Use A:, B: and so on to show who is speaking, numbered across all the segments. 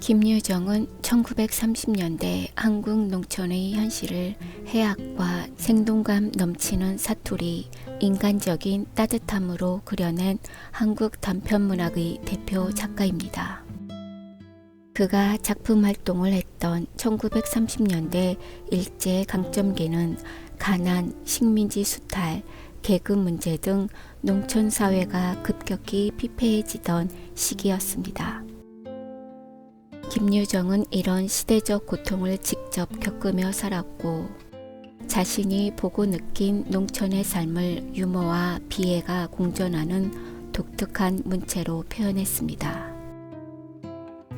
A: 김유정은 1930년대 한국 농촌의 현실을 해학과 생동감 넘치는 사투리, 인간적인 따뜻함으로 그려낸 한국 단편문학의 대표 작가입니다. 그가 작품 활동을 했던 1930년대 일제강점기는 가난, 식민지 수탈, 계급 문제 등 농촌 사회가 급격히 피폐해지던 시기였습니다. 김유정은 이런 시대적 고통을 직접 겪으며 살았고 자신이 보고 느낀 농촌의 삶을 유머와 비애가 공존하는 독특한 문체로 표현했습니다.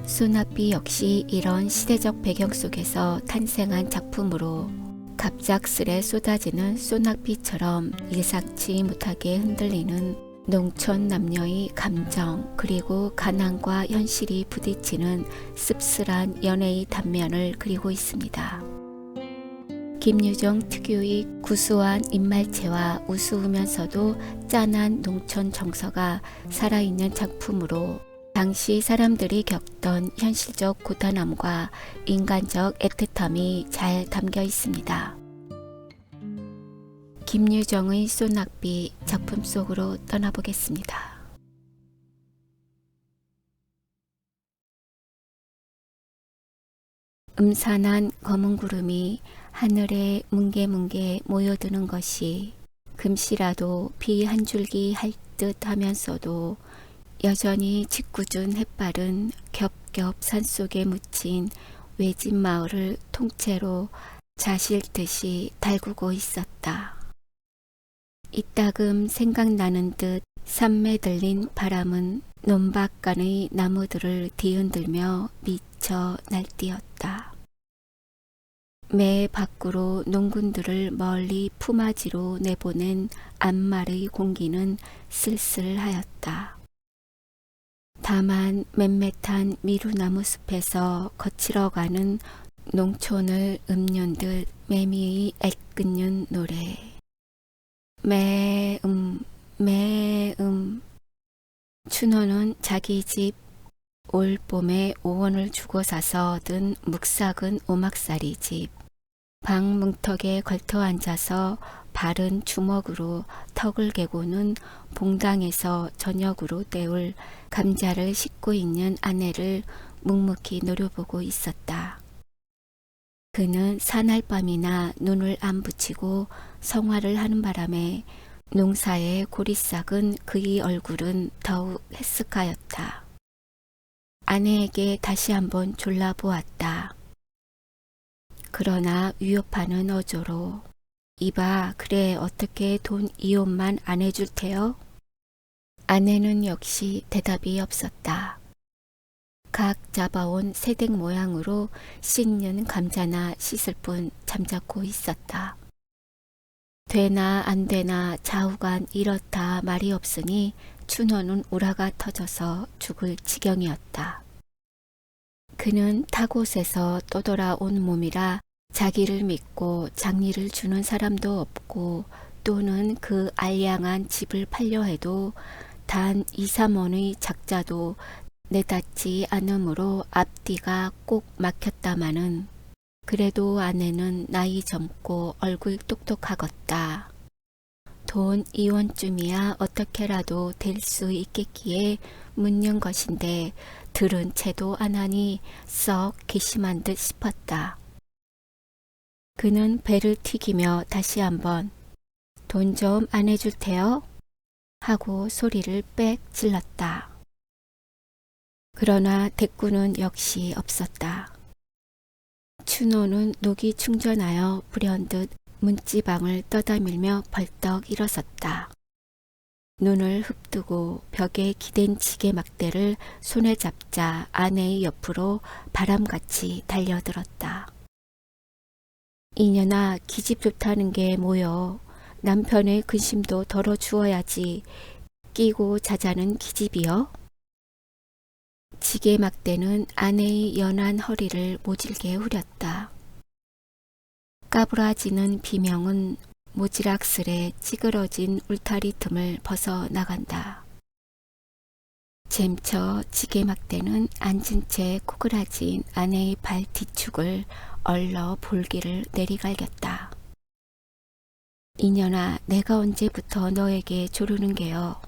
A: 소낙비 역시 이런 시대적 배경 속에서 탄생한 작품으로 갑작스레 쏟아지는 소낙비처럼 예상치 못하게 흔들리는 농촌 남녀의 감정 그리고 가난과 현실이 부딪히는 씁쓸한 연애의 단면을 그리고 있습니다. 김유정 특유의 구수한 입말체와 우스우면서도 짠한 농촌 정서가 살아있는 작품으로 당시 사람들이 겪던 현실적 고단함과 인간적 애틋함이 잘 담겨 있습니다. 김유정의 소낙비 작품 속으로 떠나보겠습니다. 음산한 검은 구름이 하늘에 뭉게뭉게 모여드는 것이 금시라도 비 한 줄기 할 듯 하면서도 여전히 짓궂은 햇발은 겹겹 산속에 묻힌 외진 마을을 통째로 자실듯이 달구고 있었다. 이따금 생각나는 듯 산매 들린 바람은 논밭간의 나무들을 뒤흔들며 미쳐 날뛰었다. 매 밖으로 농군들을 멀리 품앗이로 내보낸 앞말의 공기는 쓸쓸하였다. 다만 맴매탄 미루나무 숲에서 거칠어가는 농촌을 읊는 듯 매미의 애끓는 노래. 매음 매음. 춘호는 자기 집 올 봄에 5원을 주고 사서 얻은 묵삭은 오막살이 집. 방 문턱에 걸터 앉아서 바른 주먹으로 턱을 개고는 봉당에서 저녁으로 때울 감자를 씻고 있는 아내를 묵묵히 노려보고 있었다. 그는 사날밤이나 눈을 안 붙이고 성화를 하는 바람에 농사의 고리싹은 그의 얼굴은 더욱 해쓱하였다. 아내에게 다시 한번 졸라보았다. 그러나 위협하는 어조로 이봐 그래 어떻게 돈 2원만 안 해줄 테요? 아내는 역시 대답이 없었다. 각 잡아온 새댁 모양으로 씻는 감자나 씻을 뿐 잠자코 있었다. 되나 안 되나 좌우간 이렇다 말이 없으니 춘호는 우라가 터져서 죽을 지경이었다. 그는 타곳에서 떠돌아온 몸이라 자기를 믿고 장리를 주는 사람도 없고 또는 그 알량한 집을 팔려 해도 단 2, 3원의 작자도 내닫지 않으므로 앞뒤가 꼭 막혔다마는 그래도 아내는 나이 젊고 얼굴 똑똑하겄다. 돈 2원쯤이야 어떻게라도 될 수 있겠기에 묻는 것인데 들은 채도 안 하니 썩 괘씸한 듯 싶었다. 그는 배를 튀기며 다시 한번 돈 좀 안 해줄 테요? 하고 소리를 빽 질렀다. 그러나 대꾸는 역시 없었다. 춘호는 녹이 충전하여 불현듯 문지방을 떠다밀며 벌떡 일어섰다. 눈을 흡뜨고 벽에 기댄 지게 막대를 손에 잡자 아내의 옆으로 바람같이 달려들었다. 이년아 기집 좋다는 게 뭐여. 남편의 근심도 덜어주어야지. 끼고 자자는 기집이여. 지게 막대는 아내의 연한 허리를 모질게 후렸다. 까부라지는 비명은 모지락스레 찌그러진 울타리 틈을 벗어나간다. 잼쳐 지게막대는 앉은 채 코그라진 아내의 발 뒤축을 얼러 볼기를 내리갈겼다. 이년아, 내가 언제부터 너에게 조르는 게요.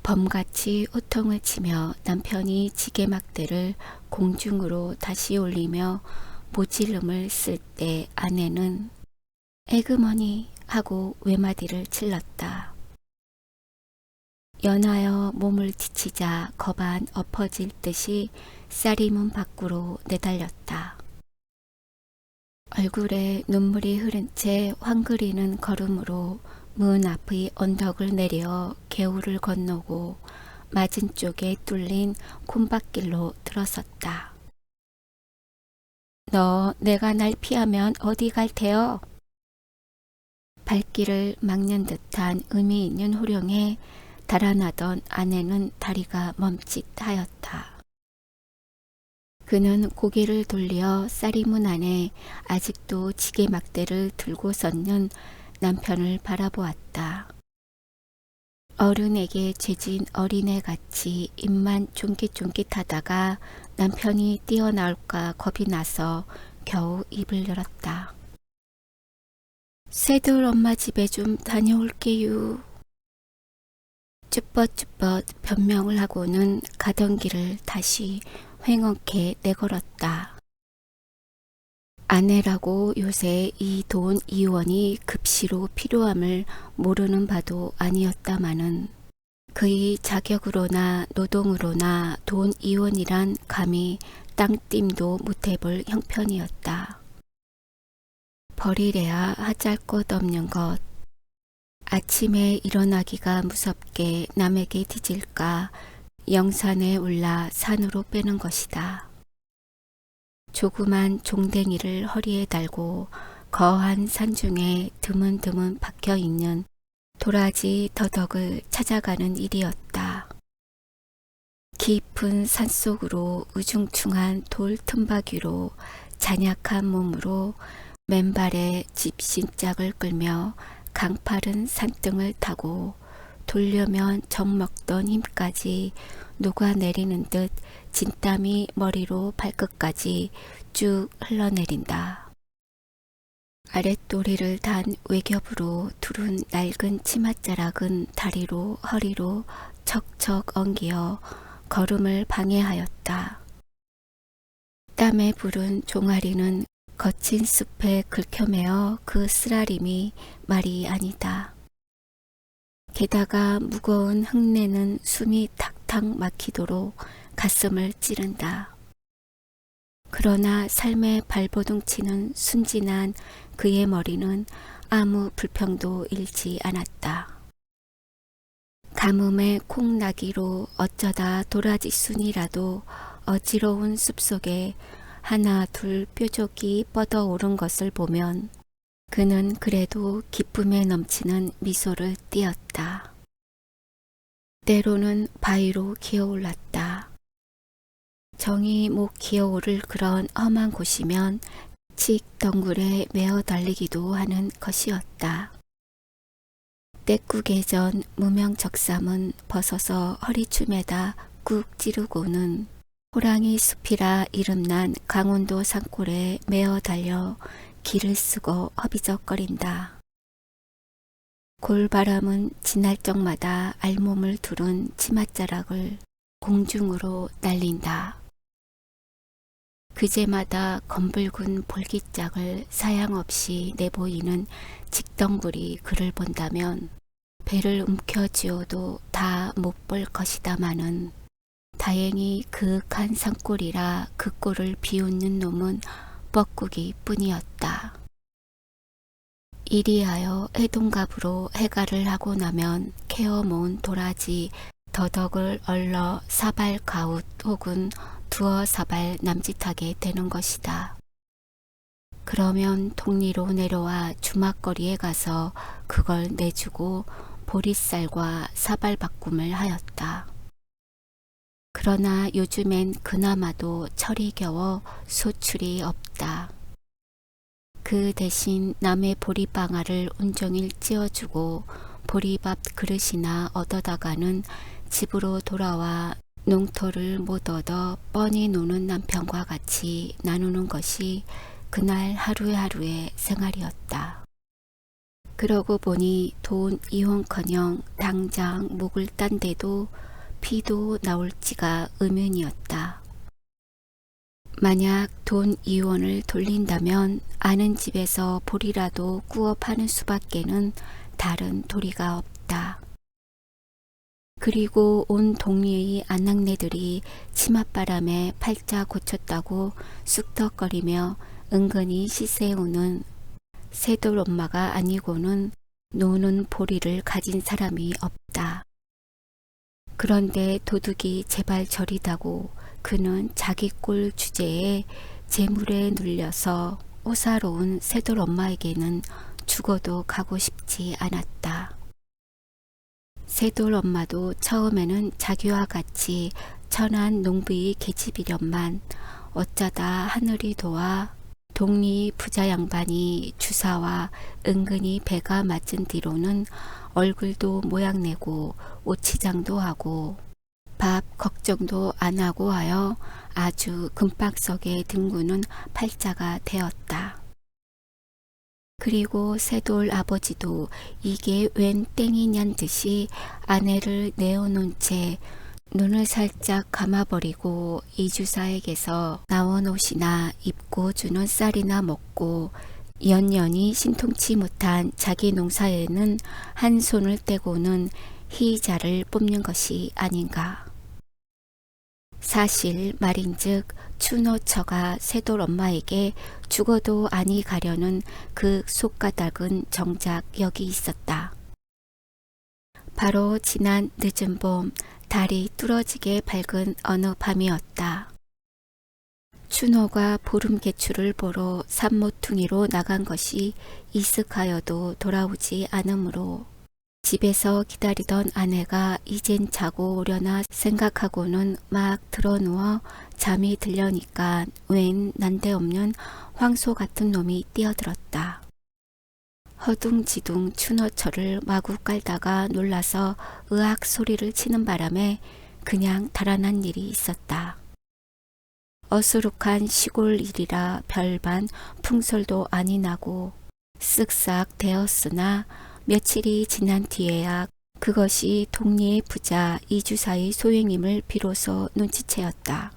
A: 범같이 호통을 치며 남편이 지게막대를 공중으로 다시 올리며 모질름을 쓸 때 아내는 에그머니 하고 외마디를 질렀다. 연하여 몸을 지치자 거반 엎어질 듯이 쌀이 문 밖으로 내달렸다. 얼굴에 눈물이 흐른 채 황그리는 걸음으로 문 앞의 언덕을 내려 개울을 건너고 맞은 쪽에 뚫린 콩밭길로 들어섰다. 너 내가 날 피하면 어디 갈 테요? 발길을 막는 듯한 의미 있는 호령에 달아나던 아내는 다리가 멈칫하였다. 그는 고개를 돌려 쌀이문 안에 아직도 지게막대를 들고 섰는 남편을 바라보았다. 어른에게 죄진 어린애같이 입만 쫑깃쫑깃하다가 남편이 뛰어나올까 겁이 나서 겨우 입을 열었다. 새들 엄마 집에 좀 다녀올게요. 쭈뼛쭈뼛 변명을 하고는 가던 길을 다시 횡엄케 내걸었다. 아내라고 요새 이 돈 2원이 급시로 필요함을 모르는 바도 아니었다마는 그의 자격으로나 노동으로나 돈 2원이란 감히 땅띵도 못해볼 형편이었다. 버리래야 하잘 것 없는 것. 아침에 일어나기가 무섭게 남에게 뒤질까 영산에 올라 산으로 빼는 것이다. 조그만 종댕이를 허리에 달고 거한 산중에 드문드문 박혀있는 도라지 더덕을 찾아가는 일이었다. 깊은 산속으로 우중충한 돌 틈박 위로 잔약한 몸으로 맨발에 집신짝을 끌며 강파른 산등을 타고 돌려면 젖먹던 힘까지 녹아내리는 듯 진땀이 머리로 발끝까지 쭉 흘러내린다. 아랫도리를 단 외겹으로 두른 낡은 치맛자락은 다리로 허리로 척척 엉기어 걸음을 방해하였다. 땀에 부른 종아리는 거친 숲에 긁혀매어 그 쓰라림이 말이 아니다. 게다가 무거운 흙내는 숨이 탁탁 막히도록 가슴을 찌른다. 그러나 삶의 발버둥치는 순진한 그의 머리는 아무 불평도 일지 않았다. 가뭄에 콩나기로 어쩌다 도라지순이라도 어지러운 숲속에 하나 둘 뾰족이 뻗어오른 것을 보면 그는 그래도 기쁨에 넘치는 미소를 띄었다. 때로는 바위로 기어올랐다. 정이 목 기어오를 그런 험한 곳이면 칡 덩굴에 메어 달리기도 하는 것이었다. 때꾸게 전 무명적삼은 벗어서 허리춤에다 꾹 찌르고는 호랑이 숲이라 이름난 강원도 산골에 메어 달려 길을 쓰고 허비적거린다. 골바람은 지날 적마다 알몸을 두른 치맛자락을 공중으로 날린다. 그제마다 검붉은 볼기짝을 사양없이 내보이는 직덩굴이 그를 본다면 배를 움켜쥐어도 다 못 볼 것이다마는 다행히 그윽한 산골이라 그 꼴을 비웃는 놈은 뻐꾸기 뿐이었다. 이리하여 해동갑으로 해가를 하고 나면 캐어 모은 도라지 더덕을 얼러 사발 가웃 혹은 두어 사발 남짓하게 되는 것이다. 그러면 동리로 내려와 주막거리에 가서 그걸 내주고 보리쌀과 사발 바꿈을 하였다. 그러나 요즘엔 그나마도 철이 겨워 소출이 없다. 그 대신 남의 보리방아를 온종일 찧어주고 보리밥 그릇이나 얻어다가는 집으로 돌아와 농토를 못 얻어 뻔히 노는 남편과 같이 나누는 것이 그날 하루하루의 생활이었다. 그러고 보니 돈 이혼커녕 당장 목을 딴 데도 피도 나올지가 의문이었다. 만약 돈 이혼을 돌린다면 아는 집에서 보리라도 구워 파는 수밖에는 다른 도리가 없다. 그리고 온 동리의 아낙네들이 치맛바람에 팔자 고쳤다고 쑥덕거리며 은근히 시세우는 새돌 엄마가 아니고는 노는 보리를 가진 사람이 없다. 그런데 도둑이 제발 저리다고 그는 자기 꼴 주제에 재물에 눌려서 오사로운 새돌 엄마에게는 죽어도 가고 싶지 않았다. 새돌 엄마도 처음에는 자기와 같이 천한 농부의 계집이련만 어쩌다 하늘이 도와 동리 부자 양반이 주사와 은근히 배가 맞은 뒤로는 얼굴도 모양내고 옷치장도 하고 밥 걱정도 안 하고 하여 아주 금박석에 뒹구는 팔자가 되었다. 그리고 새돌 아버지도 이게 웬 땡이냔 듯이 아내를 내어놓은 채 눈을 살짝 감아버리고 이주사에게서 나온 옷이나 입고 주는 쌀이나 먹고 연연히 신통치 못한 자기 농사에는 한 손을 떼고는 희자를 뽑는 것이 아닌가. 사실 말인즉 추노처가 새돌 엄마에게 죽어도 아니 가려는 그 속가닥은 정작 여기 있었다. 바로 지난 늦은 봄 달이 뚫어지게 밝은 어느 밤이었다. 추노가 보름개추를 보러 산모퉁이로 나간 것이 이슥하여도 돌아오지 않으므로 집에서 기다리던 아내가 이젠 자고 오려나 생각하고는 막 드러누워 잠이 들려니까 웬 난데없는 황소 같은 놈이 뛰어들었다. 허둥지둥 추노처를 마구 깔다가 놀라서 으악 소리를 치는 바람에 그냥 달아난 일이 있었다. 어수룩한 시골 일이라 별반 풍설도 아니 나고 쓱싹 되었으나 며칠이 지난 뒤에야 그것이 동리의 부자 이주사의 소행임을 비로소 눈치채었다.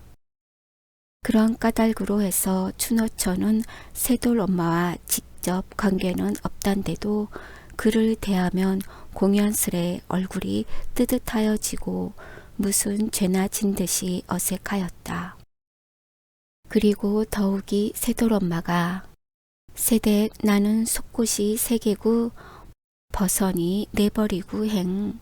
A: 그런 까닭으로 해서 추노처는 새돌 엄마와 직접 관계는 없단데도 그를 대하면 공연스레 얼굴이 뜨뜻하여지고 무슨 죄나 진 듯이 어색하였다. 그리고 더욱이 새돌 엄마가 세대 나는 속곳이 세계구 버선이 내버리고 행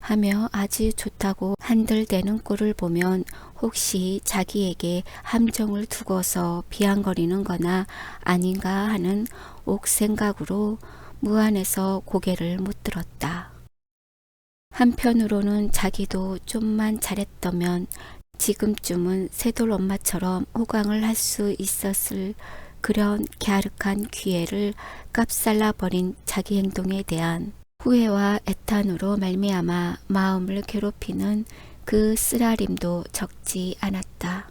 A: 하며 아주 좋다고 한들대는 꼴을 보면 혹시 자기에게 함정을 두고서 비앙거리는 거나 아닌가 하는 옥생각으로 무안해서 고개를 못 들었다. 한편으로는 자기도 좀만 잘했다면 지금쯤은 새돌 엄마처럼 호강을 할 수 있었을 그런 갸륵한 기회를 깝살라버린 자기 행동에 대한 후회와 애탄으로 말미암아 마음을 괴롭히는 그 쓰라림도 적지 않았다.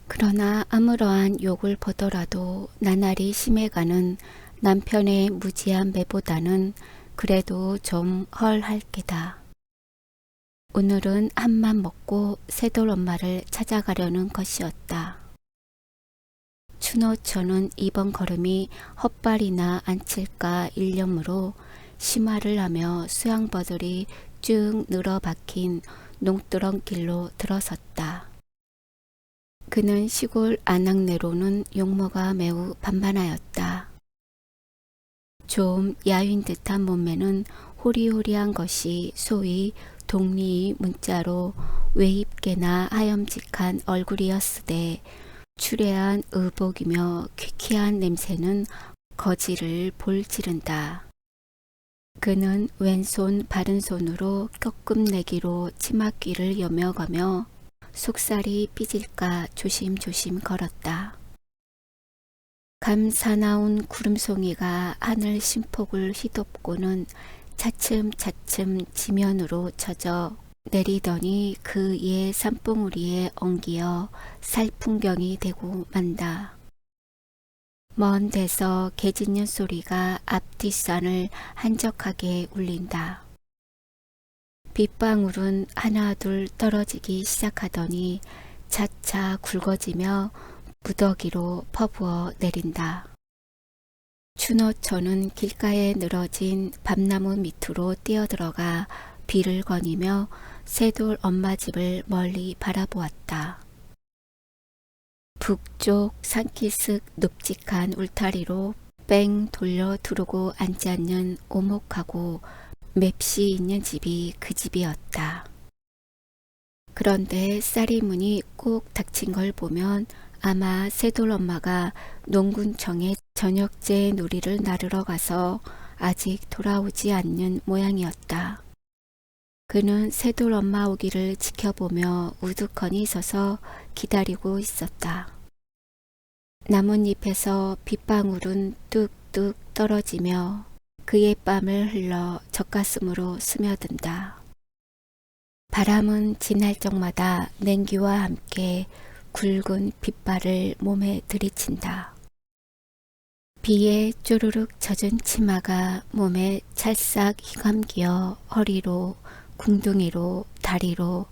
A: 그러나 아무러한 욕을 보더라도 나날이 심해가는 남편의 무지한 매보다는 그래도 좀 헐할 게다. 오늘은 한맘 먹고 새돌 엄마를 찾아가려는 것이었다. 추노처는 이번 걸음이 헛발이나 안 칠까 일념으로 심화를 하며 수양버들이 쭉 늘어박힌 농두렁길로 들어섰다. 그는 시골 아낙네로는 용모가 매우 반반하였다. 좀 야윈 듯한 몸매는 호리호리한 것이 소위 동리의 문자로 외입게나 하염직한 얼굴이었으되 추레한 의복이며 퀴퀴한 냄새는 거지를 볼지른다. 그는 왼손 바른손으로 껴끔내기로 치맛귀를 여며가며 속살이 삐질까 조심조심 걸었다. 감 사나운 구름송이가 하늘 신폭을 휘덮고는 차츰차츰 지면으로 젖어 내리더니 그 예 산봉우리에 엉기어 살풍경이 되고 만다. 먼 데서 개 짖는 소리가 앞 뒷산을 한적하게 울린다. 빗방울은 하나 둘 떨어지기 시작하더니 차차 굵어지며 무더기로 퍼부어 내린다. 춘호초는 길가에 늘어진 밤나무 밑으로 뛰어들어가 비를 거니며 새돌 엄마 집을 멀리 바라보았다. 북쪽 산기슭 눕직한 울타리로 뺑 돌려 두르고 앉지 않는 오목하고 맵시 있는 집이 그 집이었다. 그런데 쌀이 문이 꼭 닫힌 걸 보면 아마 새돌 엄마가 농군청에 저녁제 누리를 나르러 가서 아직 돌아오지 않는 모양이었다. 그는 새돌 엄마 오기를 지켜보며 우두커니 서서 기다리고 있었다. 나뭇잎에서 빗방울은 뚝뚝 떨어지며 그의 뺨을 흘러 젖가슴으로 스며든다. 바람은 지날 적마다 냉기와 함께 굵은 빗발을 몸에 들이친다. 비에 쪼르륵 젖은 치마가 몸에 찰싹 휘감기어 허리로, 궁둥이로, 다리로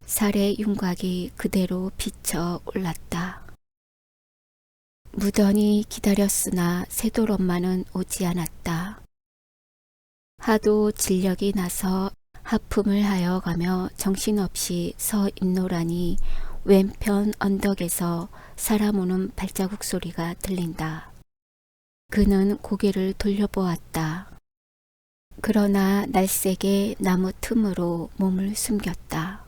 A: 살의 윤곽이 그대로 비쳐 올랐다. 무던히 기다렸으나 새돌 엄마는 오지 않았다. 하도 진력이 나서 하품을 하여 가며 정신없이 서 있노라니 왼편 언덕에서 사람 오는 발자국 소리가 들린다. 그는 고개를 돌려보았다. 그러나 날쌔게 나무 틈으로 몸을 숨겼다.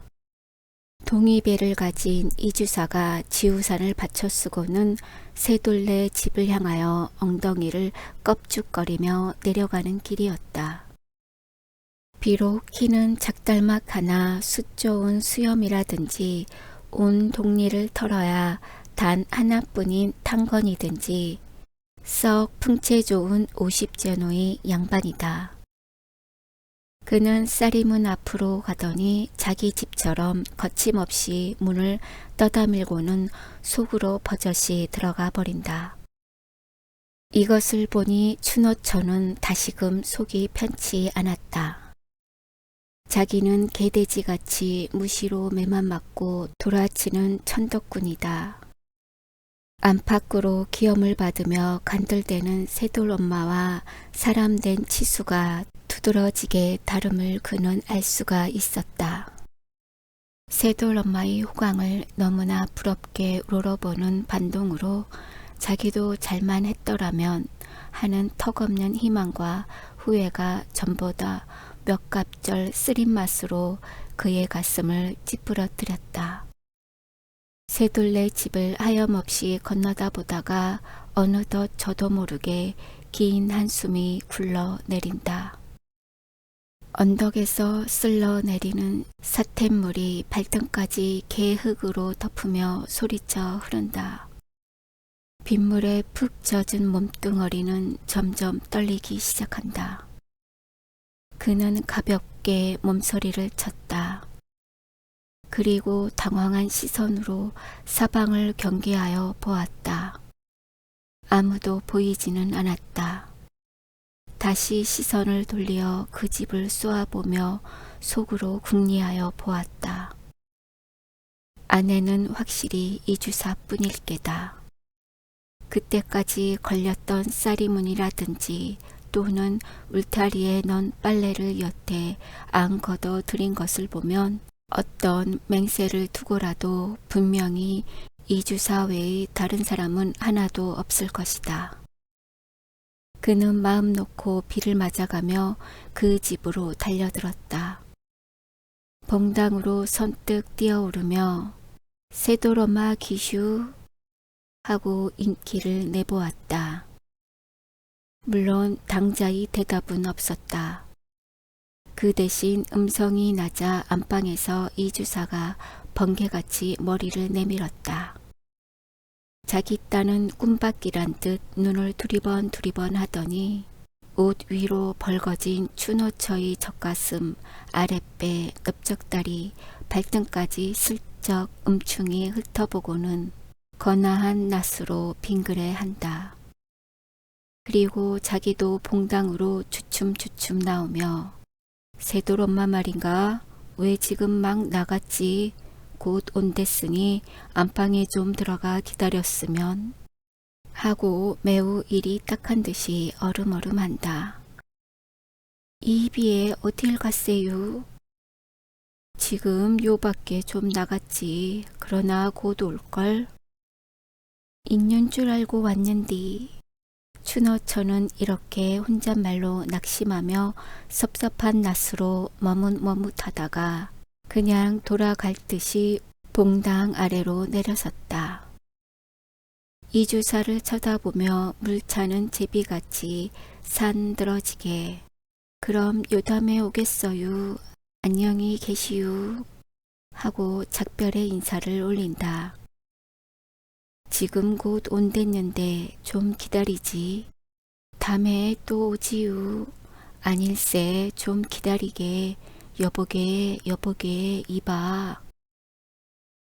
A: 동이배를 가진 이주사가 지우산을 받쳐 쓰고는 새돌네 집을 향하여 엉덩이를 껍죽거리며 내려가는 길이었다. 비록 키는 작달막 하나 숫 좋은 수염이라든지 온 동리를 털어야 단 하나뿐인 탕건이든지 썩 풍채 좋은 50제노의 양반이다. 그는 쌀이문 앞으로 가더니 자기 집처럼 거침없이 문을 떠다밀고는 속으로 버젓이 들어가 버린다. 이것을 보니 춘호초는 다시금 속이 편치 않았다. 자기는 개돼지같이 무시로 매만 맞고 돌아치는 천덕꾼이다. 안팎으로 기염을 받으며 간들대는 새돌 엄마와 사람된 치수가 두드러지게 다름을 그는 알 수가 있었다. 새돌 엄마의 호강을 너무나 부럽게 우러러보는 반동으로 자기도 잘만 했더라면 하는 턱없는 희망과 후회가 전보다 몇 갑절 쓰린 맛으로 그의 가슴을 찌푸러뜨렸다. 새돌네 집을 하염없이 건너다 보다가 어느덧 저도 모르게 긴 한숨이 굴러 내린다. 언덕에서 쓸러 내리는 사툤물이 발등까지 개흙으로 덮으며 소리쳐 흐른다. 빗물에 푹 젖은 몸뚱어리는 점점 떨리기 시작한다. 그는 가볍게 몸서리를 쳤다. 그리고 당황한 시선으로 사방을 경계하여 보았다. 아무도 보이지는 않았다. 다시 시선을 돌려 그 집을 쏘아보며 속으로 궁리하여 보았다. 아내는 확실히 이주사뿐일 게다. 그때까지 걸렸던 쌀이문이라든지 또는 울타리에 넣은 빨래를 여태 안 걷어 들인 것을 보면 어떤 맹세를 두고라도 분명히 이주사 외의 다른 사람은 하나도 없을 것이다. 그는 마음 놓고 비를 맞아가며 그 집으로 달려들었다. 봉당으로 선뜻 뛰어오르며 새돌 엄마 기슈 하고 인기를 내보았다. 물론 당자의 대답은 없었다. 그 대신 음성이 낮아 안방에서 이주사가 번개같이 머리를 내밀었다. 자기 딴은 꿈밖이란 듯 눈을 두리번 하더니 옷 위로 벌거진 추노처의 젖가슴, 아랫배, 넓적다리, 발등까지 슬쩍 음충이 훑어보고는 거나한 낯으로 빙그레한다. 그리고 자기도 봉당으로 주춤주춤 나오며 새돌엄마 말인가? 왜 지금 막 나갔지? 곧 온댔으니 안방에 좀 들어가 기다렸으면 하고 매우 일이 딱한 듯이 얼음얼음한다. 이비에 어딜 갔세요? 지금 요 밖에 좀 나갔지. 그러나 곧 올걸? 있는 줄 알고 왔는디. 추너처는 이렇게 혼잣말로 낙심하며 섭섭한 낯으로 머뭇머뭇하다가 그냥 돌아갈 듯이 봉당 아래로 내려섰다. 이주사를 쳐다보며 물차는 제비같이 산들어지게 그럼 요담에 오겠어요. 안녕히 계시유. 하고 작별의 인사를 올린다. 지금 곧 온댔는데 좀 기다리지. 다음에 또 오지유. 아닐세 좀 기다리게. 여보게 이봐.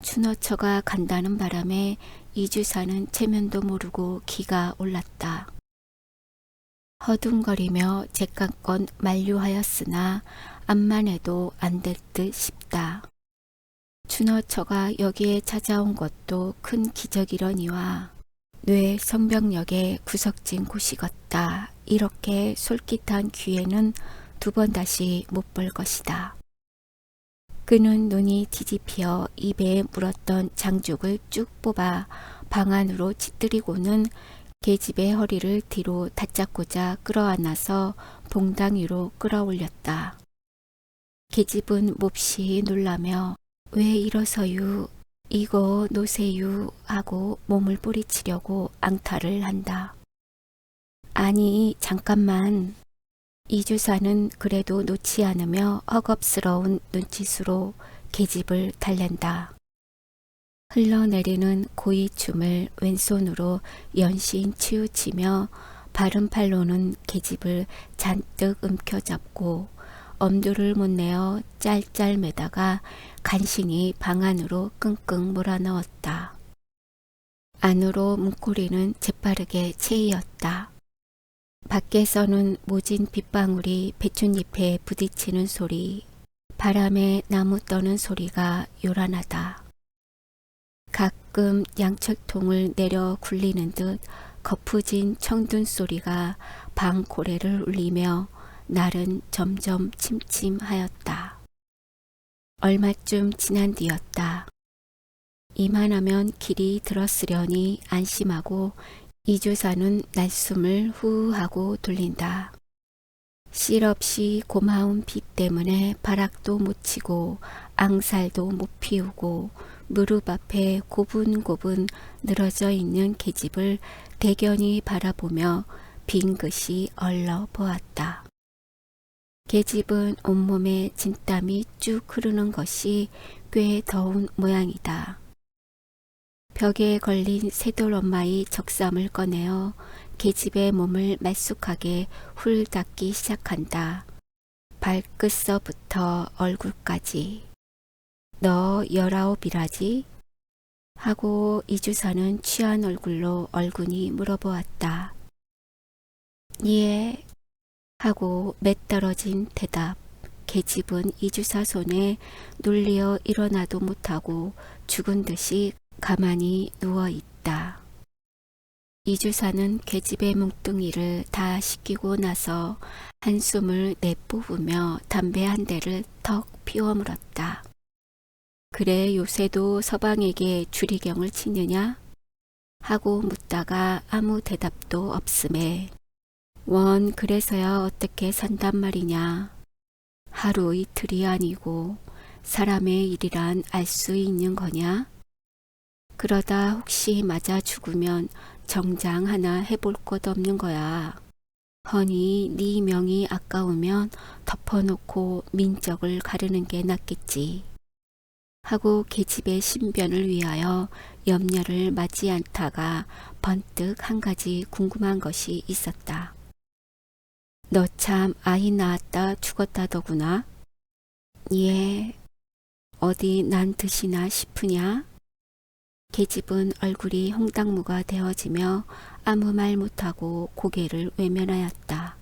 A: 추너처가 간다는 바람에 이주사는 체면도 모르고 기가 올랐다. 허둥거리며 제깐껏 만류하였으나 암만 해도 안 될 듯 싶다. 추너처가 여기에 찾아온 것도 큰 기적이러니와 뇌 성벽역에 구석진 곳이겠다. 이렇게 솔깃한 기회는 두 번 다시 못 볼 것이다. 그는 눈이 뒤집혀 입에 물었던 장죽을 쭉 뽑아 방 안으로 찌뜨리고는 계집의 허리를 뒤로 다잡고자 끌어안아서 봉당 위로 끌어올렸다. 계집은 몹시 놀라며 왜 이러서유? 이거 놓으세유 하고 몸을 뿌리치려고 앙탈을 한다. 아니 잠깐만. 이주사는 그래도 놓지 않으며 허겁스러운 눈짓으로 계집을 달랜다. 흘러내리는 고이춤을 왼손으로 연신 치우치며 바른 팔로는 계집을 잔뜩 움켜잡고 엄두를 못 내어 짤짤매다가 간신히 방 안으로 끙끙 몰아넣었다. 안으로 문고리는 재빠르게 채이었다. 밖에서는 모진 빗방울이 배춧잎에 부딪히는 소리, 바람에 나무 떠는 소리가 요란하다. 가끔 양철통을 내려 굴리는 듯 거푸진 청둔 소리가 방 고래를 울리며 날은 점점 침침하였다. 얼마쯤 지난 뒤였다. 이만하면 길이 들었으려니 안심하고 이주사는 날숨을 후하고 돌린다. 실없이 고마운 비 때문에 바락도 못 치고 앙살도 못 피우고 무릎 앞에 고분고분 늘어져 있는 계집을 대견히 바라보며 빙긋이 얼러 보았다. 계집은 온몸에 진땀이 쭉 흐르는 것이 꽤 더운 모양이다. 벽에 걸린 새돌엄마의 적삼을 꺼내어 계집의 몸을 말쑥하게 훌 닦기 시작한다. 발끝서부터 얼굴까지. 너 19이라지? 하고 이주사는 취한 얼굴로 얼굴이 물어보았다. 예. 하고 맷떨어진 대답. 계집은 이주사 손에 눌리어 일어나도 못하고 죽은 듯이 가만히 누워있다. 이주사는 계집의 뭉뚱이를 다 씻기고 나서 한숨을 내뿜으며 담배 한 대를 턱 피워 물었다. 그래 요새도 서방에게 주리경을 치느냐? 하고 묻다가 아무 대답도 없음에 원 그래서야 어떻게 산단 말이냐. 하루 이틀이 아니고 사람의 일이란 알 수 있는 거냐? 그러다 혹시 맞아 죽으면 정장 하나 해볼 것 없는 거야. 허니 네 명이 아까우면 덮어놓고 민적을 가르는 게 낫겠지. 하고 계집의 신변을 위하여 염려를 마지 않다가 번뜩 한 가지 궁금한 것이 있었다. 너 참 아이 낳았다 죽었다더구나. 예, 어디 난 드시나 싶으냐? 계집은 얼굴이 홍당무가 되어지며 아무 말 못하고 고개를 외면하였다.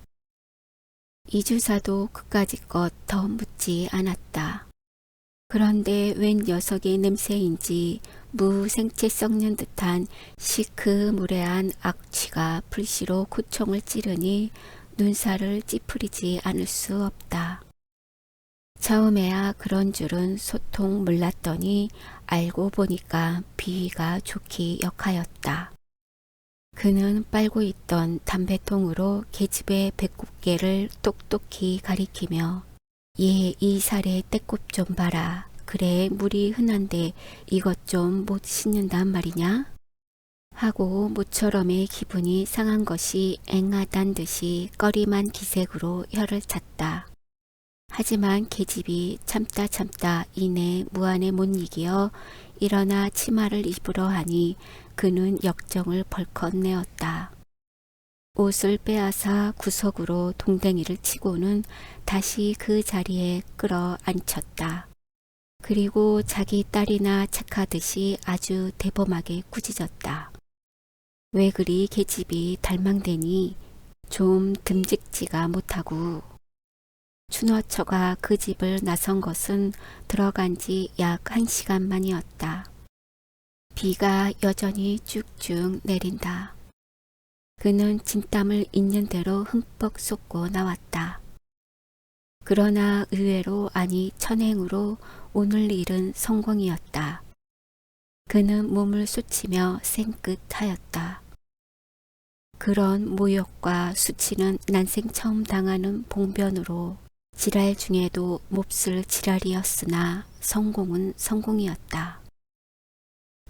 A: 이주사도 그까짓 것 더 묻지 않았다. 그런데 웬 녀석의 냄새인지 무생채 썩는 듯한 시크무레한 악취가 불시로 고총을 찌르니 눈살을 찌푸리지 않을 수 없다. 처음에야 그런 줄은 소통 몰랐더니 알고 보니까 비위가 좋기 역하였다. 그는 빨고 있던 담배통으로 계집의 배꼽깨를 똑똑히 가리키며 얘 이 살에 때꼽 좀 봐라. 그래 물이 흔한데 이것 좀 못 씻는단 말이냐? 하고 모처럼의 기분이 상한 것이 앵하단 듯이 꺼림한 기색으로 혀를 찼다. 하지만 계집이 참다 이내 무안에 못 이기어 일어나 치마를 입으러 하니 그는 역정을 벌컥 내었다. 옷을 빼앗아 구석으로 동댕이를 치고는 다시 그 자리에 끌어 앉혔다. 그리고 자기 딸이나 착하듯이 아주 대범하게 꾸짖었다. 왜 그리 계집이 달망대니 좀 듬직지가 못하고. 춘어처가 그 집을 나선 것은 들어간 지 약 1시간 만이었다. 비가 여전히 쭉쭉 내린다. 그는 진땀을 있는 대로 흠뻑 쏟고 나왔다. 그러나 의외로 아니 천행으로 오늘 일은 성공이었다. 그는 몸을 쏟치며 생긋하였다. 그런 모욕과 수치는 난생 처음 당하는 봉변으로 지랄 중에도 몹쓸 지랄이었으나 성공은 성공이었다.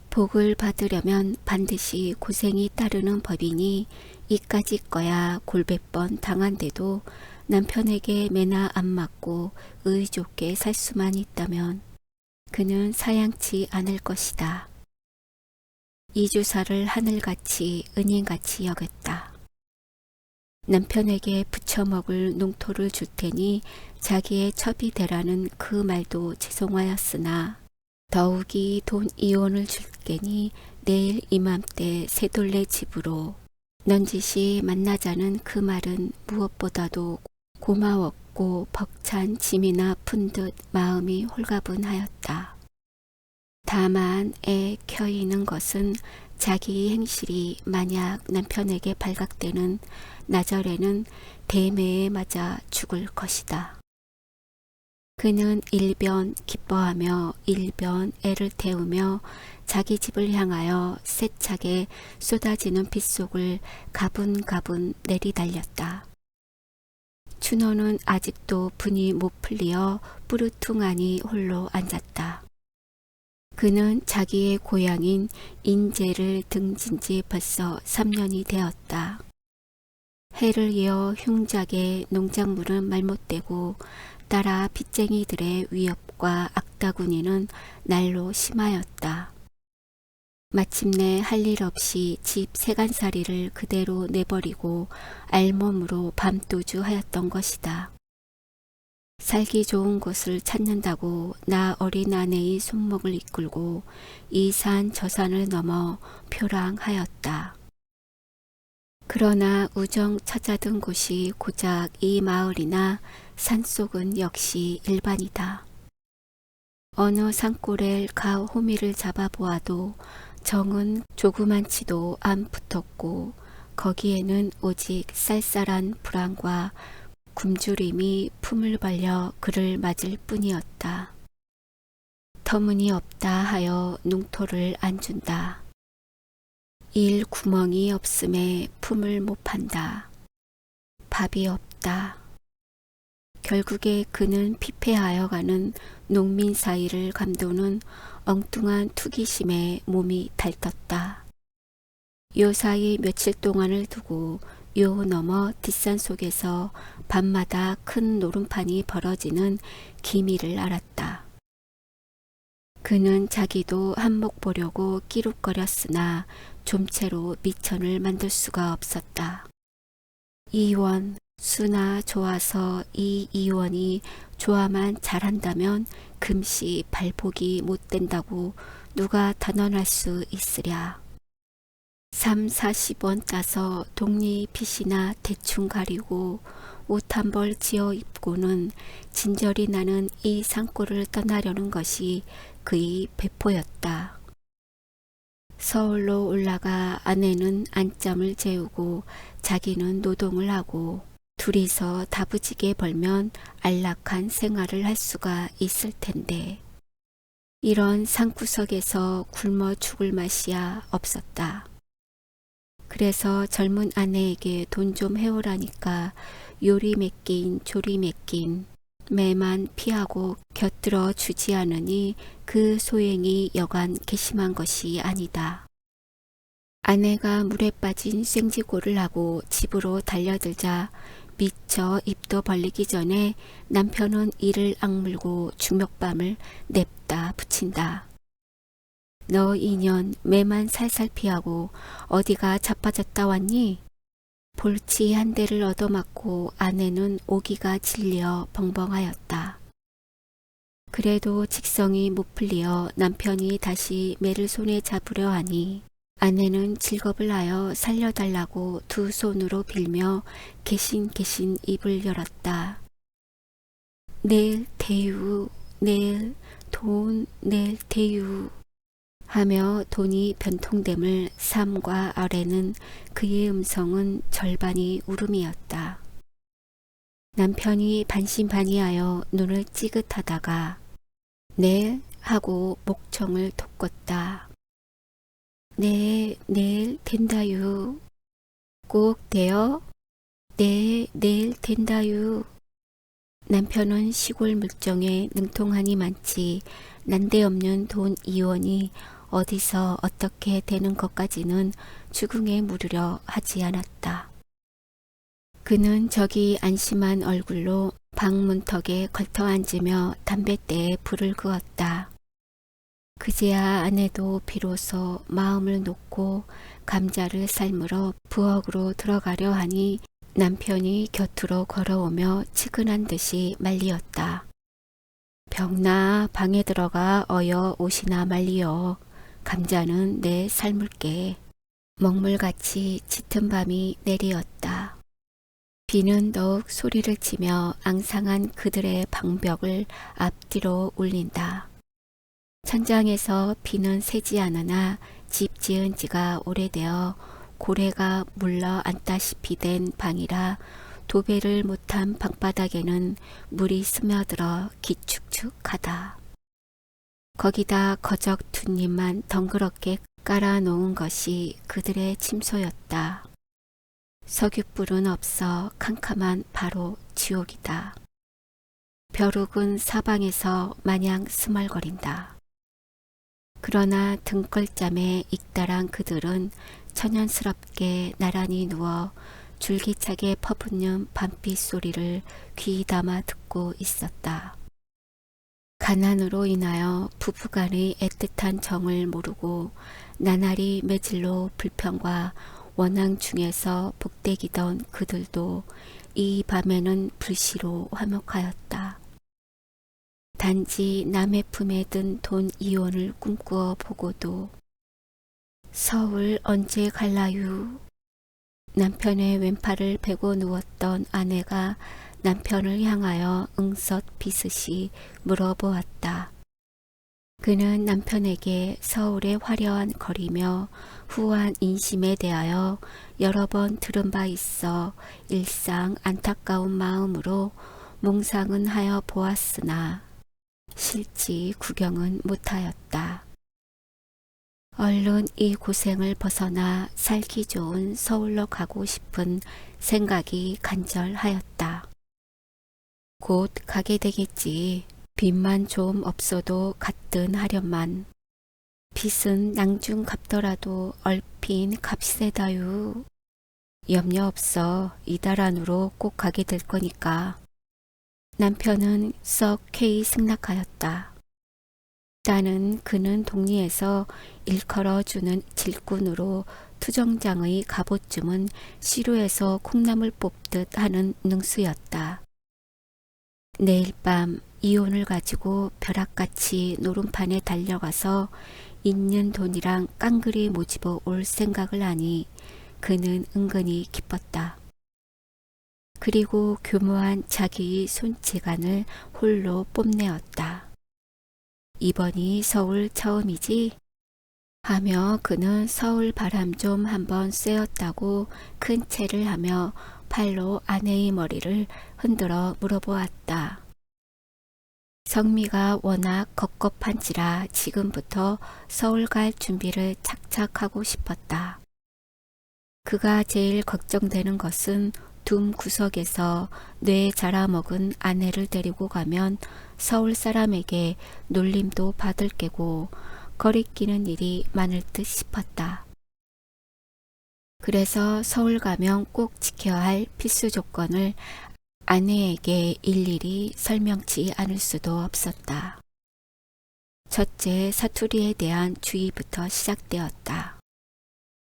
A: 복을 받으려면 반드시 고생이 따르는 법이니 이까짓 거야 골백 번 당한데도 남편에게 매나 안 맞고 의좋게 살 수만 있다면 그는 사양치 않을 것이다. 이주사를 하늘같이 은인같이 여겼다. 남편에게 부쳐먹을 농토를 줄 테니 자기의 첩이 되라는 그 말도 죄송하였으나 더욱이 돈 이원을 줄 게니 내일 이맘때 새돌레 집으로 넌지시 만나자는 그 말은 무엇보다도 고마웠고 벅찬 짐이나 푼 듯 마음이 홀가분하였다. 다만 애 켜이는 것은 자기 행실이 만약 남편에게 발각되는 나절에는 대매에 맞아 죽을 것이다. 그는 일변 기뻐하며 일변 애를 태우며 자기 집을 향하여 세차게 쏟아지는 빗속을 가분가분 내리달렸다. 춘호는 아직도 분이 못 풀리어 뿌르퉁하니 홀로 앉았다. 그는 자기의 고향인 인제를 등진 지 벌써 3년이 되었다. 해를 이어 흉작의 농작물은 말못되고 따라 빚쟁이들의 위협과 악다구니는 날로 심하였다. 마침내 할 일 없이 집 세간살이를 그대로 내버리고 알몸으로 밤도주하였던 것이다. 살기 좋은 곳을 찾는다고 나 어린 아내의 손목을 이끌고 이 산 저 산을 넘어 표랑하였다. 그러나 우정 찾아든 곳이 고작 이 마을이나 산속은 역시 일반이다. 어느 산골에 가 호미를 잡아보아도 정은 조그만치도 안 붙었고 거기에는 오직 쌀쌀한 불안과 굶주림이 품을 벌려 그를 맞을 뿐이었다. 터무니없다 하여 농토를 안 준다. 일 구멍이 없음에 품을 못 판다. 밥이 없다. 결국에 그는 피폐하여 가는 농민 사이를 감도는 엉뚱한 투기심에 몸이 달떴다. 요사이 며칠 동안을 두고 요 너머 뒷산 속에서 밤마다 큰 노름판이 벌어지는 기미를 알았다. 그는 자기도 한몫 보려고 끼룩거렸으나 좀채로 미천을 만들 수가 없었다. 이원 수나 좋아서 이 이원이 좋아만 잘한다면 금시 발복이 못 된다고 누가 단언할 수 있으랴. 3, 40원 따서 독리 핏이나 대충 가리고 옷 한 벌 지어 입고는 진절이 나는 이 산골을 떠나려는 것이 그의 배포였다. 서울로 올라가 아내는 안짬을 재우고 자기는 노동을 하고 둘이서 다부지게 벌면 안락한 생활을 할 수가 있을 텐데 이런 산구석에서 굶어 죽을 맛이야 없었다. 그래서 젊은 아내에게 돈 좀 해오라니까 요리 몇 개인 조리 몇 개인 매만 피하고 곁들어 주지 않으니 그 소행이 여간 괘씸한 것이 아니다. 아내가 물에 빠진 생지고를 하고 집으로 달려들자 미처 입도 벌리기 전에 남편은 이를 악물고 중력밤을 냅다 붙인다. 너 이년 매만 살살 피하고 어디가 자빠졌다 왔니? 볼치 한 대를 얻어맞고 아내는 오기가 질려 벙벙하였다. 그래도 직성이 못 풀리어 남편이 다시 매를 손에 잡으려 하니 아내는 질겁을 하여 살려달라고 두 손으로 빌며 개신개신 입을 열었다. 내일 대유, 내일 돈, 내일 대유 하며 돈이 변통됨을 삼과 아래는 그의 음성은 절반이 울음이었다. 남편이 반신반의하여 눈을 찌긋하다가 네 하고 목청을 돋궜다. 네, 내일 된다유. 꼭 돼요? 네, 내일 된다유. 남편은 시골 물정에 능통하니 많지 난데없는 돈 2원이 어디서 어떻게 되는 것까지는 추궁에 물으려 하지 않았다. 그는 저기 안심한 얼굴로 방 문턱에 걸터 앉으며 담뱃대에 불을 그었다. 그제야 아내도 비로소 마음을 놓고 감자를 삶으러 부엌으로 들어가려 하니 남편이 곁으로 걸어오며 치근한 듯이 말리었다. 병나 방에 들어가 어여 옷이나 말리어. 감자는 내 삶을게. 먹물같이 짙은 밤이 내리었다. 비는 더욱 소리를 치며 앙상한 그들의 방벽을 앞뒤로 울린다. 천장에서 비는 새지 않으나 집 지은 지가 오래되어 고래가 물러 앉다시피 된 방이라 도배를 못한 방바닥에는 물이 스며들어 기축축하다. 거기다 거적 둔잎만 덩그렇게 깔아놓은 것이 그들의 침소였다. 석유불은 없어 캄캄한 바로 지옥이다. 벼룩은 사방에서 마냥 스멀거린다. 그러나 등골잠에 익달한 그들은 천연스럽게 나란히 누워 줄기차게 퍼붓는 밤비 소리를 귀 담아 듣고 있었다. 가난으로 인하여 부부간의 애틋한 정을 모르고 나날이 매질로 불평과 원앙 중에서 복대기던 그들도 이 밤에는 불시로 화목하였다. 단지 남의 품에 든 돈 2원을 꿈꾸어 보고도 서울 언제 갈라유? 남편의 왼팔을 베고 누웠던 아내가 남편을 향하여 응석 비슷이 물어보았다. 그는 남편에게 서울의 화려한 거리며 후한 인심에 대하여 여러 번 들은 바 있어 일상 안타까운 마음으로 몽상은 하여 보았으나 실지 구경은 못하였다. 얼른 이 고생을 벗어나 살기 좋은 서울로 가고 싶은 생각이 간절하였다. 곧 가게 되겠지. 빚만 좀 없어도 갔든 하련만. 빚은 낭중 갚더라도 얼핀 값세다유. 염려 없어. 이달 안으로 꼭 가게 될 거니까. 남편은 썩 쾌히 승낙하였다. 딴은 그는 동리에서 일컬어 주는 질꾼으로 투정장의 갑옷쯤은 시루에서 콩나물 뽑듯 하는 능수였다. 내일 밤 이혼을 가지고 벼락같이 노름판에 달려가서 있는 돈이랑 깡그리 모집어 올 생각을 하니 그는 은근히 기뻤다. 그리고 교묘한 자기의 손재간을 홀로 뽐내었다. 이번이 서울 처음이지? 하며 그는 서울 바람 좀 한번 쐬었다고 큰 체를 하며 팔로 아내의 머리를 흔들어 물어보았다. 성미가 워낙 겁겁한지라 지금부터 서울 갈 준비를 착착 하고 싶었다. 그가 제일 걱정되는 것은 둠 구석에서 뇌 자라먹은 아내를 데리고 가면 서울 사람에게 놀림도 받을 게고 거리끼는 일이 많을 듯 싶었다. 그래서 서울 가면 꼭 지켜야 할 필수 조건을 아내에게 일일이 설명치 않을 수도 없었다. 첫째, 사투리에 대한 주의부터 시작되었다.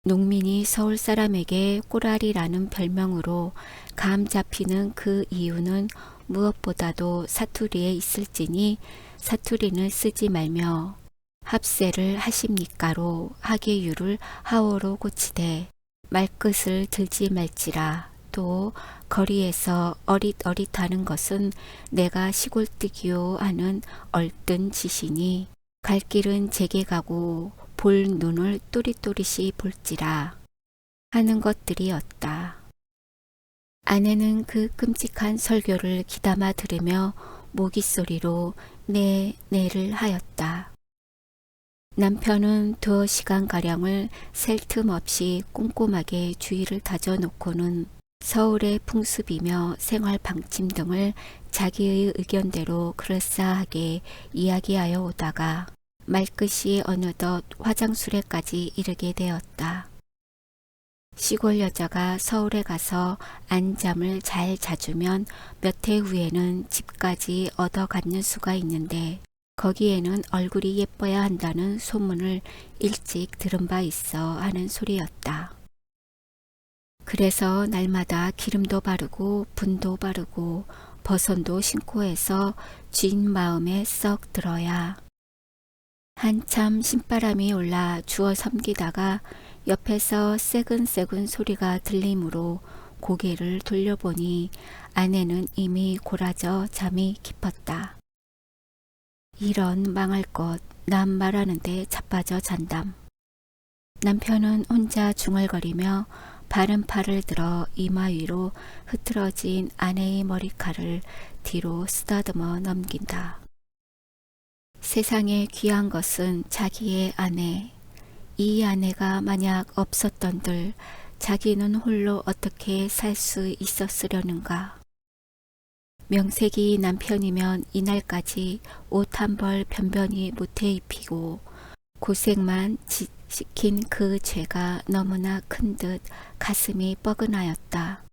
A: 농민이 서울 사람에게 꼬라리라는 별명으로 감 잡히는 그 이유는 무엇보다도 사투리에 있을지니 사투리는 쓰지 말며 합세를 하십니까로 하계유를 하오로 고치되 말끝을 들지 말지라. 또 거리에서 어릿어릿하는 것은 내가 시골뜨기요 하는 얼뜬 짓이니 갈 길은 제게 가고 볼 눈을 또릿또릿이 볼지라 하는 것들이었다. 아내는 그 끔찍한 설교를 귀담아 들으며 모깃소리로 네를 하였다. 남편은 두어 시간가량을 셀 틈 없이 꼼꼼하게 주의를 다져놓고는 서울의 풍습이며 생활 방침 등을 자기의 의견대로 그럴싸하게 이야기하여 오다가 말끝이 어느덧 화장술에까지 이르게 되었다. 시골 여자가 서울에 가서 안잠을 잘 자주면 몇 해 후에는 집까지 얻어 갖는 수가 있는데 거기에는 얼굴이 예뻐야 한다는 소문을 일찍 들은 바 있어 하는 소리였다. 그래서 날마다 기름도 바르고 분도 바르고 버선도 신고 해서 쥔 마음에 썩 들어야 한참 신바람이 올라 주워 섬기다가 옆에서 새근새근 소리가 들리므로 고개를 돌려보니 아내는 이미 골아져 잠이 깊었다. 이런 망할 것, 남 말하는데 자빠져 잔담. 남편은 혼자 중얼거리며 바른 팔을 들어 이마 위로 흐트러진 아내의 머리칼을 뒤로 쓰다듬어 넘긴다. 세상에 귀한 것은 자기의 아내. 이 아내가 만약 없었던들 자기는 홀로 어떻게 살 수 있었으려는가. 명색이 남편이면 이날까지 옷 한 벌 변변히 못해 입히고 고생만 시킨 그 죄가 너무나 큰 듯 가슴이 뻐근하였다.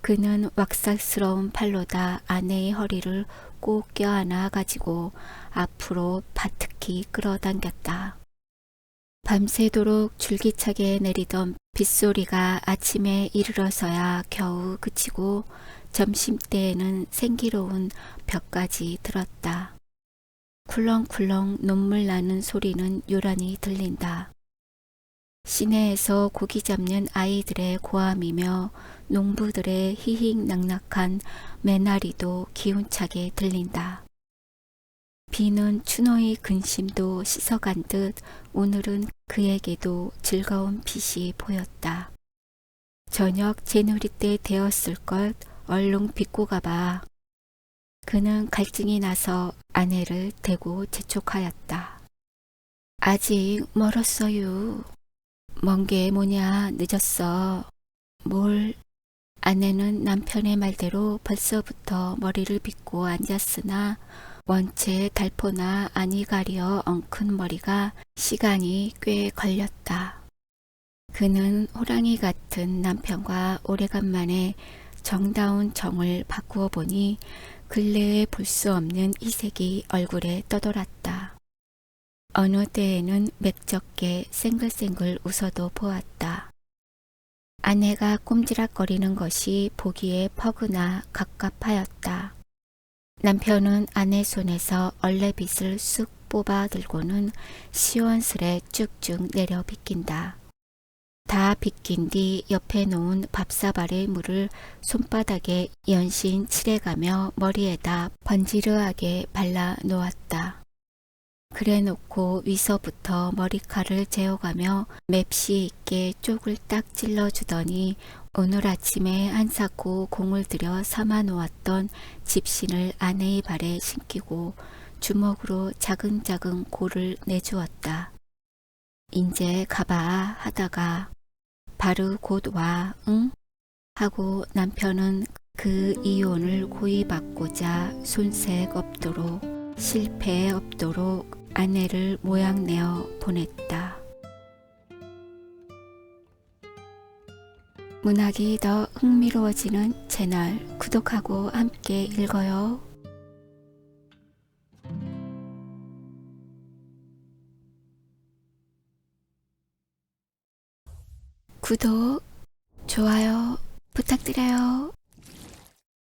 A: 그는 왁살스러운 팔로다 아내의 허리를 꼭 껴안아 가지고 앞으로 바특히 끌어당겼다. 밤새도록 줄기차게 내리던 빗소리가 아침에 이르러서야 겨우 그치고 점심때에는 생기로운 벽까지 들었다. 쿨렁쿨렁 눈물 나는 소리는 요란히 들린다. 시내에서 고기 잡는 아이들의 고함이며 농부들의 희희낙낙한 매나리도 기운차게 들린다. 비는 추노의 근심도 씻어간 듯 오늘은 그에게도 즐거운 빛이 보였다. 저녁 제누리 때 되었을 것 얼른 빚고 가봐. 그는 갈증이 나서 아내를 대고 재촉하였다. 아직 멀었어요. 먼 게 뭐냐 늦었어. 뭘. 아내는 남편의 말대로 벌써부터 머리를 빗고 앉았으나 원체 달포나 아니 가려 엉큰 머리가 시간이 꽤 걸렸다. 그는 호랑이 같은 남편과 오래간만에 정다운 정을 바꾸어 보니 근래에 볼 수 없는 이색이 얼굴에 떠돌았다. 어느 때에는 맥적게 생글생글 웃어도 보았다. 아내가 꼼지락거리는 것이 보기에 퍼그나 갑갑하였다. 남편은 아내 손에서 얼레빗을 쑥 뽑아 들고는 시원스레 쭉쭉 내려 빗긴다. 다 빗긴 뒤 옆에 놓은 밥사발의 물을 손바닥에 연신 칠해가며 머리에다 번지르하게 발라 놓았다. 그래 놓고 위서부터 머리칼을 재어가며 맵시 있게 쪽을 딱 찔러주더니 오늘 아침에 한사코 공을 들여 삼아 놓았던 집신을 아내의 발에 신기고 주먹으로 자근자근 골을 내주었다. 인제 가봐 하다가 바르 곧 와, 응? 하고 남편은 그 이혼을 고이 받고자 손색 없도록 실패 없도록 아내를 모양내어 보냈다. 문학이 더 흥미로워지는 채널 구독하고 함께 읽어요. 구독, 좋아요 부탁드려요.